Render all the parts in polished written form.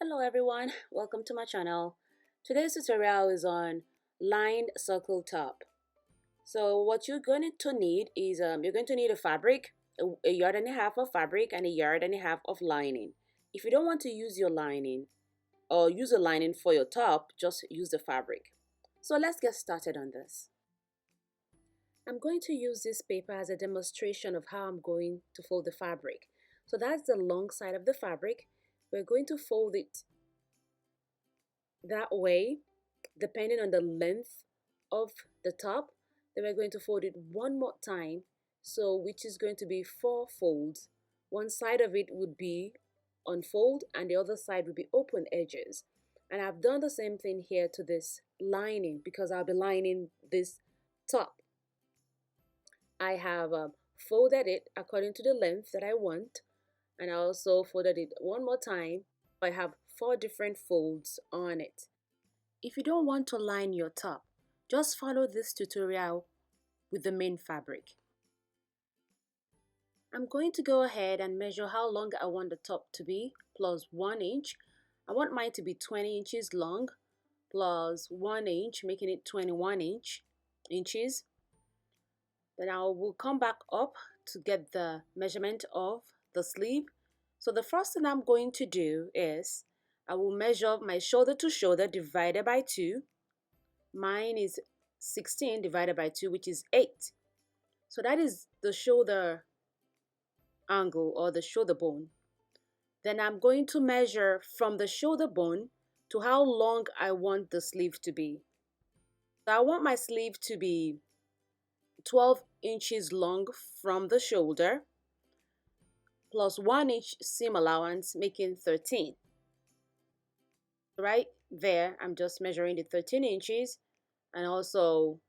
Hello everyone, welcome to my channel. Today's tutorial is on lined circle top. So what you're going to need is you're going to need a fabric, a yard and a half of fabric and a yard and a half of lining. If you don't want to use your lining or use a lining for your top, just use the fabric. So let's get started on this. I'm going to use this paper as a demonstration of how I'm going to fold the fabric. So that's the long side of the fabric. We're going to fold it that way, depending on the length of the top. Then we're going to fold it one more time, so which is going to be 4 folds. One side of it would be unfold and the other side would be open edges. And I've done the same thing here to this lining because I'll be lining this top. I have folded it according to the length that I want, and I also folded it one more time. I have 4 different folds on it. If you don't want to line your top, just follow this tutorial with the main fabric. I'm going to go ahead and measure how long I want the top to be, plus 1 inch. I want mine to be 20 inches long, plus 1 inch, making it 21 inches. Then I will come back up to get the measurement of the sleeve. So the first thing I'm going to do is I will measure my shoulder to shoulder divided by 2. Mine is 16 divided by 2, which is 8. So that is the shoulder angle or the shoulder bone. Then I'm going to measure from the shoulder bone to how long I want the sleeve to be. So I want my sleeve to be 12 inches long from the shoulder, plus 1 inch seam allowance, making 13. Right there, I'm just measuring the 13 inches, and also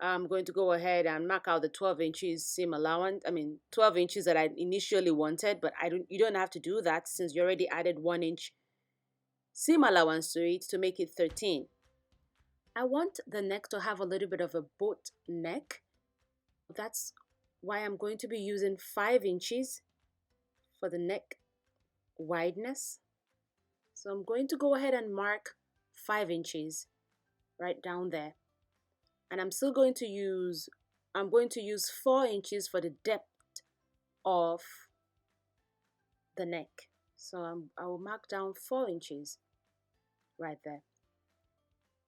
I'm going to go ahead and mark out the 12 inches seam allowance. 12 inches that I initially wanted, but you don't have to do that since you already added 1 inch seam allowance to it to make it 13. I want the neck to have a little bit of a boat neck. That's why I'm going to be using 5 inches for the neck wideness. So I'm going to go ahead and mark 5 inches right down there. And I'm going to use 4 inches for the depth of the neck. So I will mark down 4 inches right there.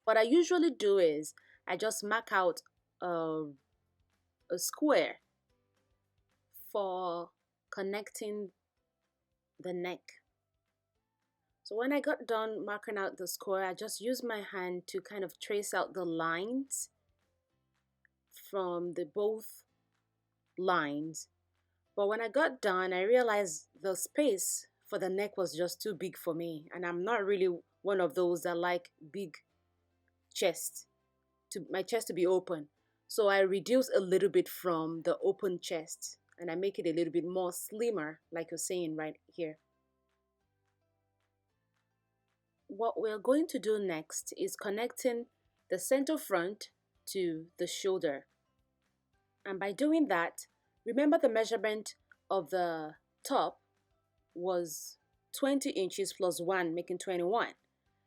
What I usually do is I just mark out a square for connecting the neck. So when I got done marking out the square, I just used my hand to kind of trace out the lines from both lines. But when I got done, I realized the space for the neck was just too big for me, and I'm not really one of those that like big chest, my chest to be open. So I reduce a little bit from the open chest and I make it a little bit more slimmer, like you're seeing right here. What we're going to do next is connecting the center front to the shoulder. And by doing that, remember the measurement of the top was 20 inches plus 1, making 21.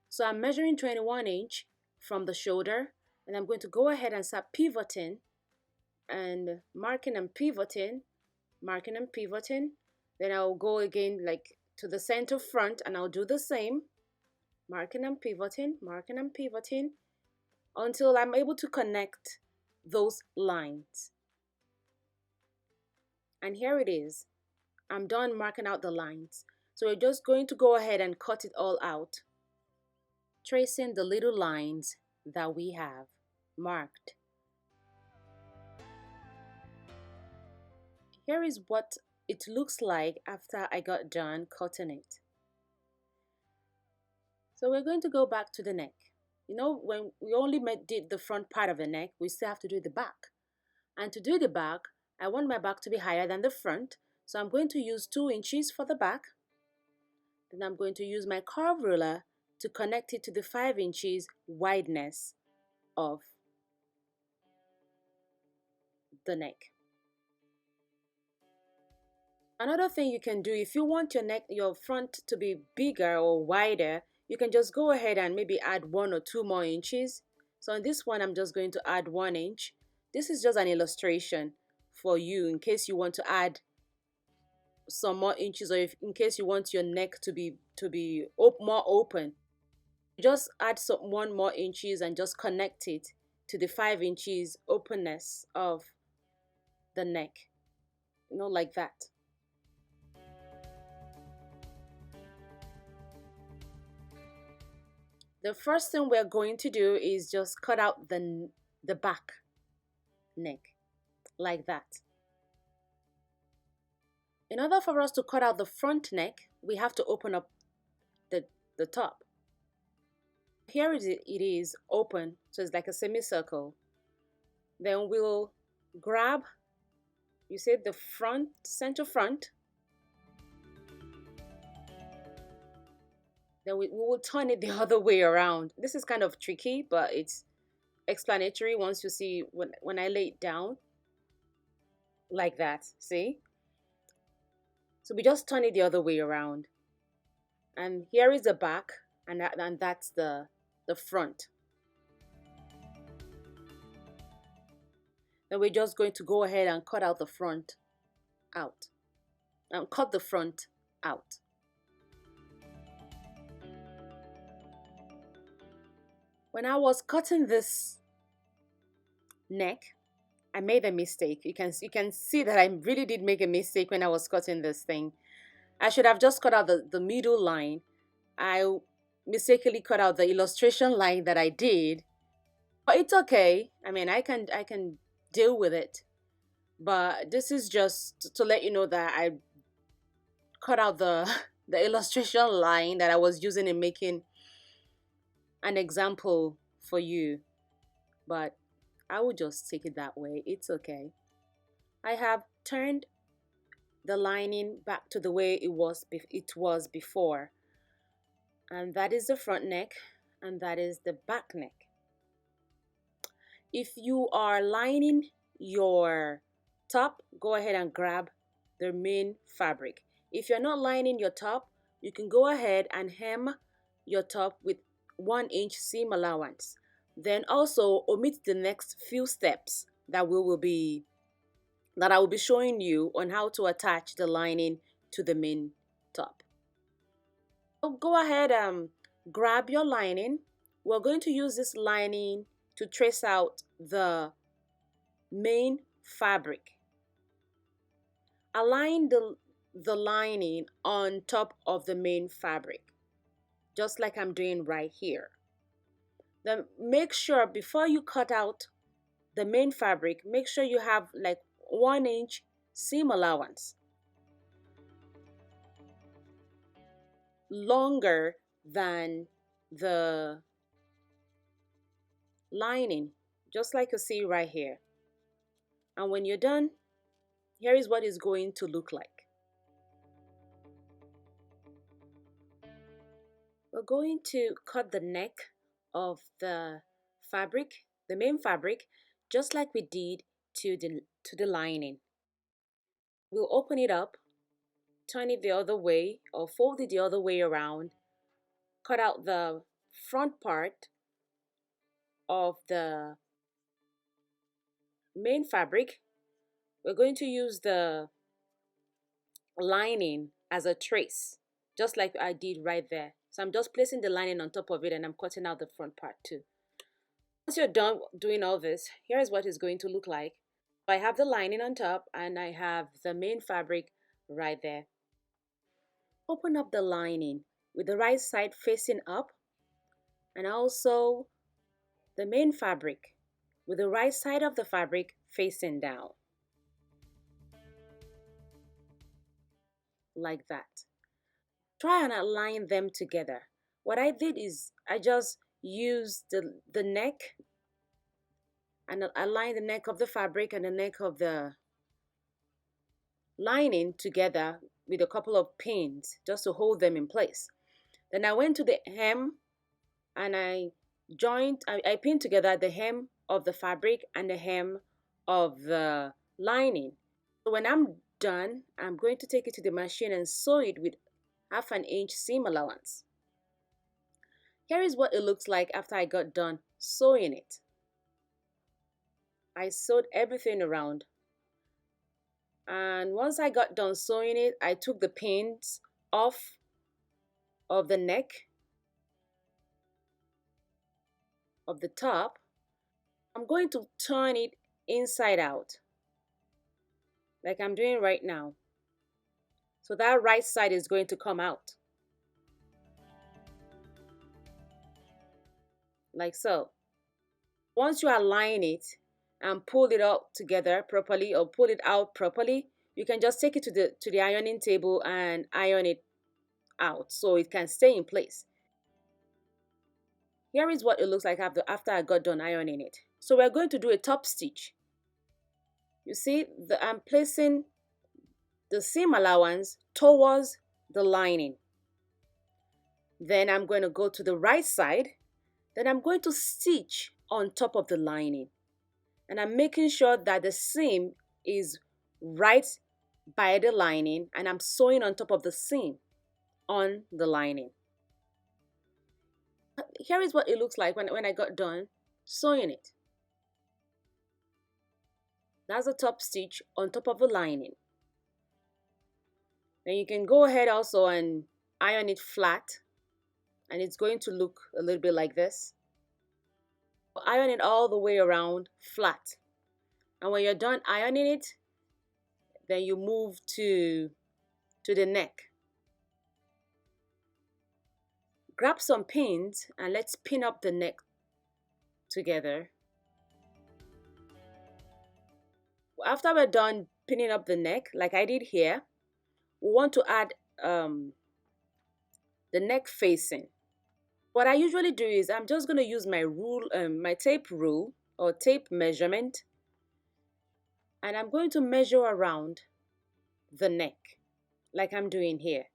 So I'm measuring 21 inch from the shoulder, and I'm going to go ahead and start pivoting and marking and pivoting, marking and pivoting. Then I'll go again like to the center front and I'll do the same, marking and pivoting, marking and pivoting until I'm able to connect those lines. And here it is. I'm done marking out the lines. So we're just going to go ahead and cut it all out, tracing the little lines that we have marked. Here is what it looks like after I got done cutting it. So we're going to go back to the neck. You know, when we only did the front part of the neck, we still have to do the back. And to do the back, I want my back to be higher than the front. So I'm going to use 2 inches for the back. Then I'm going to use my curve ruler to connect it to the 5 inches wideness of the neck. Another thing you can do, if you want your front to be bigger or wider, you can just go ahead and maybe add 1 or 2 more inches. So on this one, I'm just going to add 1 inch. This is just an illustration for you in case you want to add some more inches, or if in case you want your neck to be more open. Just add some 1 more inches and just connect it to the 5 inches openness of the neck, like that. The first thing we're going to do is just cut out the back neck like that. In order for us to cut out the front neck, we have to open up the top. Here it is open, so it's like a semicircle. Then we'll grab, you see the front, center front. Then we will turn it the other way around. This is kind of tricky, but it's explanatory once you see when I lay it down like that. See? So we just turn it the other way around. And here is the back, and that's the front. Then we're just going to go ahead and cut out the front out. And cut the front out. When I was cutting this neck, I made a mistake. You can see that I really did make a mistake when I was cutting this thing. I should have just cut out the middle line. I mistakenly cut out the illustration line that I did. But it's okay. I mean, I can deal with it. But this is just to let you know that I cut out the the illustration line that I was using in making an example for you. But I will just take it that way. It's okay. I have turned the lining back to the way it was before. And that is the front neck, and that is the back neck. If you are lining your top, go ahead and grab the main fabric. If you're not lining your top, you can go ahead and hem your top with 1 inch seam allowance. Then also omit the next few steps that I will be showing you on how to attach the lining to the main top. So go ahead and grab your lining. We're going to use this lining to trace out the main fabric. Align the lining on top of the main fabric, just like I'm doing right here. Then make sure before you cut out the main fabric, make sure you have like 1 inch seam allowance, longer than the lining, just like you see right here. And when you're done, here is what it's going to look like. We're going to cut the neck of the fabric, the main fabric, just like we did to the lining. We'll open it up, turn it the other way, or fold it the other way around, cut out the front part of the main fabric. We're going to use the lining as a trace, just like I did right there. So I'm just placing the lining on top of it, and I'm cutting out the front part too. Once you're done doing all this, here's what it's going to look like. I have the lining on top and I have the main fabric right there. Open up the lining with the right side facing up, and also the main fabric with the right side of the fabric facing down, like that. Try and align them together. What I did is I just used the neck and align the neck of the fabric and the neck of the lining together with a couple of pins just to hold them in place. Then I went to the hem and I pinned together the hem of the fabric and the hem of the lining. So when I'm done, I'm going to take it to the machine and sew it with 1/2 inch seam allowance. Here is what it looks like after I got done sewing it. I sewed everything around, and once I got done sewing it, I took the pins off of the neck of the top. I'm going to turn it inside out like I'm doing right now. So that right side is going to come out like so. Once you align it and pull it up together properly or pull it out properly, you can just take it to the ironing table and iron it out so it can stay in place. Here is what it looks like after I got done ironing it. So we're going to do a top stitch. You see, I'm placing the seam allowance towards the lining. Then I'm going to go to the right side. Then I'm going to stitch on top of the lining. And I'm making sure that the seam is right by the lining, and I'm sewing on top of the seam on the lining. Here is what it looks like when I got done sewing it. That's a top stitch on top of the lining. Then you can go ahead also and iron it flat, and it's going to look a little bit like this. Iron it all the way around flat, and when you're done ironing it, then you move to the neck. Grab some pins and let's pin up the neck together. After we're done pinning up the neck, like I did here, we want to add the neck facing. What I usually do is I'm just going to use my rule, my tape rule or tape measurement, and I'm going to measure around the neck like I'm doing here.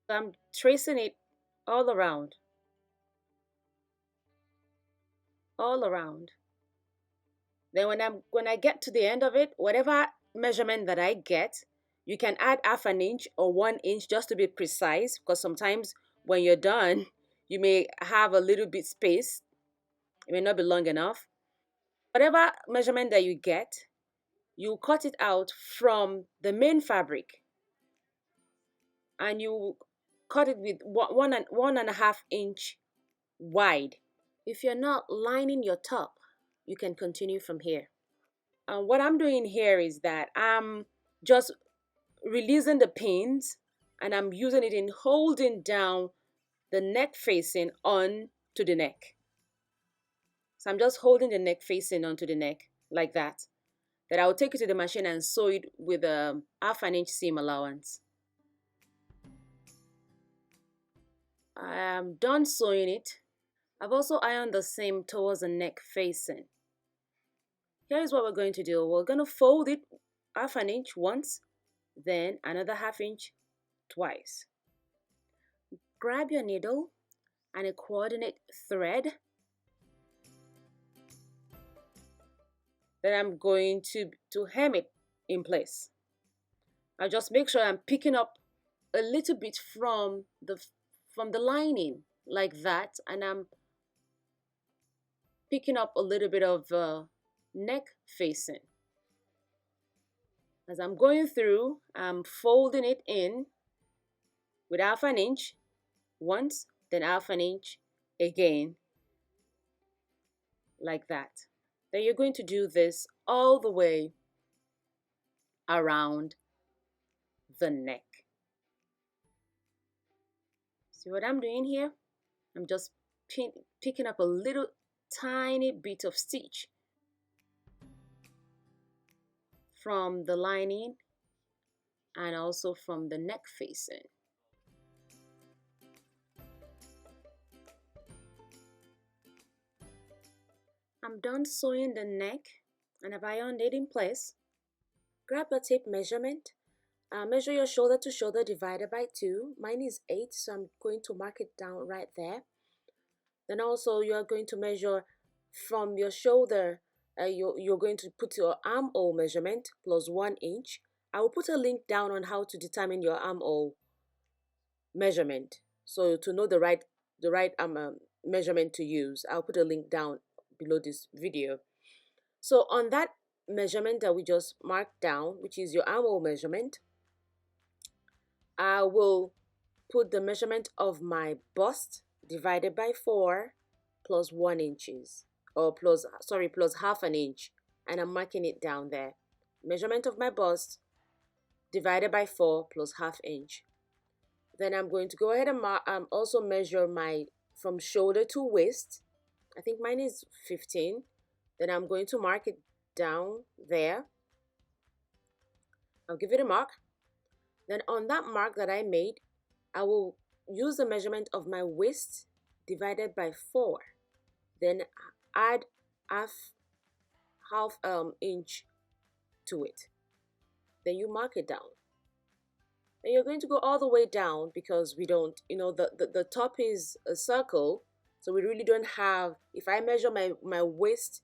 So I'm tracing it all around. All around. Then when I get to the end of it, whatever measurement that I get, you can add 1/2 inch or 1 inch just to be precise, because sometimes when you're done, you may have a little bit space. It may not be long enough. Whatever measurement that you get, you cut it out from the main fabric, and you cut it with 1.5 inch wide. If you're not lining your top, you can continue from here. What I'm doing here is that I'm just releasing the pins, and I'm using it in holding down the neck facing on to the neck. So I'm just holding the neck facing onto the neck like that. Then I'll take it to the machine and sew it with a 1/2 inch seam allowance. I am done sewing it. I've also ironed the seam towards the neck facing. Here's what we're going to do. We're going to fold it 1/2 inch once, then another 1/2 inch twice. Grab your needle and a coordinate thread. Then I'm going to hem it in place. I'll just make sure I'm picking up a little bit from the lining like that, and I'm picking up a little bit of neck facing. As I'm going through, I'm folding it in with 1/2 inch once, then 1/2 inch again, like that. Then you're going to do this all the way around the neck. See what I'm doing here? I'm just picking up a little tiny bit of stitch from the lining and also from the neck facing. I'm done sewing the neck and I've ironed it in place. Grab your tape measurement. Measure your shoulder to shoulder divided by 2. Mine is 8, so I'm going to mark it down right there. Then also you are going to measure From your shoulder, you're going to put your armhole measurement plus 1 inch. I will put a link down on how to determine your armhole measurement. So to know the right measurement to use, I'll put a link down below this video. So on that measurement that we just marked down, which is your armhole measurement, I will put the measurement of my bust divided by 4 plus 1 inches, or plus half an inch, and I'm marking it down there. Measurement of my bust divided by 4 plus half inch. Then I'm going to go ahead and also measure my from shoulder to waist. I think mine is 15. Then I'm going to mark it down there. I'll give it a mark. Then on that mark that I made, I will use the measurement of my waist divided by 4. Then add half inch to it. Then you mark it down. And you're going to go all the way down because we don't, the top is a circle, so we really don't have, if I measure my waist,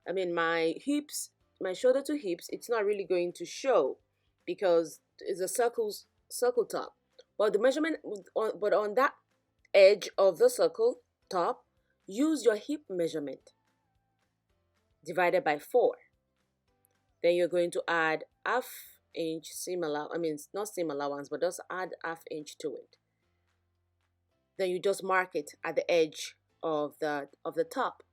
my hips, my shoulder to hips, it's not really going to show because it's a circle top. But the measurement, but on that edge of the circle top, use your hip measurement divided by 4. Then you're going to add half inch not seam allowance, but just add half inch to it. Then you just mark it at the edge of the top.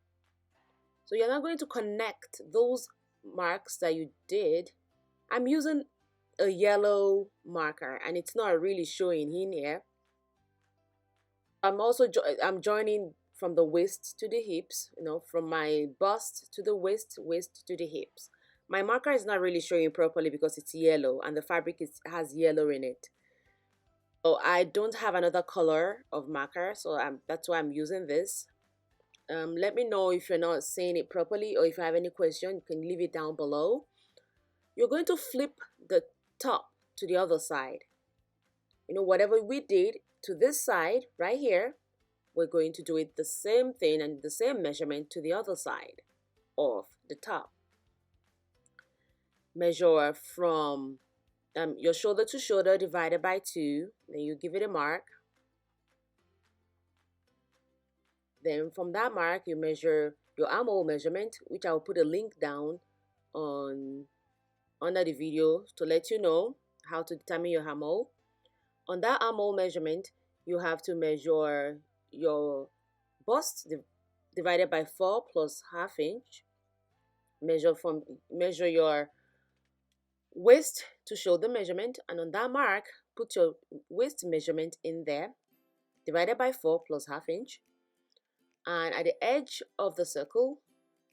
So you're not going to connect those marks that you did. I'm using a yellow marker and it's not really showing in here. I'm joining from the waist to the hips, from my bust to the waist to the hips. My marker is not really showing properly because it's yellow and the fabric has yellow in it. So I don't have another color of marker, so that's why I'm using this. Let me know if you're not saying it properly, or if you have any question, you can leave it down below. You're going to flip the top to the other side. Whatever we did to this side right here, we're going to do it the same thing and the same measurement to the other side of the top. Measure from your shoulder to shoulder divided by 2. Then you give it a mark. Then from that mark, you measure your armhole measurement, which I'll put a link down under the video to let you know how to determine your armhole. On that armhole measurement, you have to measure your bust divided by 4 plus half inch. Measure your waist to shoulder measurement, and on that mark, put your waist measurement in there, divided by 4 plus half inch. And at the edge of the circle,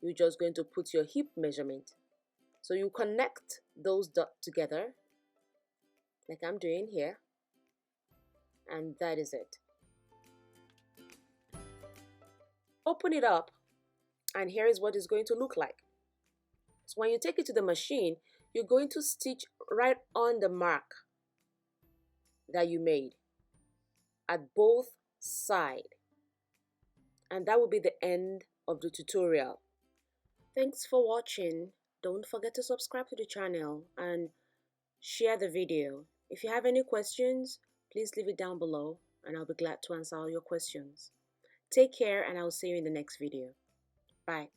you're just going to put your hip measurement. So you connect those dots together, like I'm doing here, and that is it. Open it up, and here is what it's going to look like. So when you take it to the machine, you're going to stitch right on the mark that you made at both sides. And that will be the end of the tutorial. Thanks for watching. Don't forget to subscribe to the channel and share the video. If you have any questions, please leave it down below and I'll be glad to answer all your questions. Take care and I'll see you in the next video. Bye.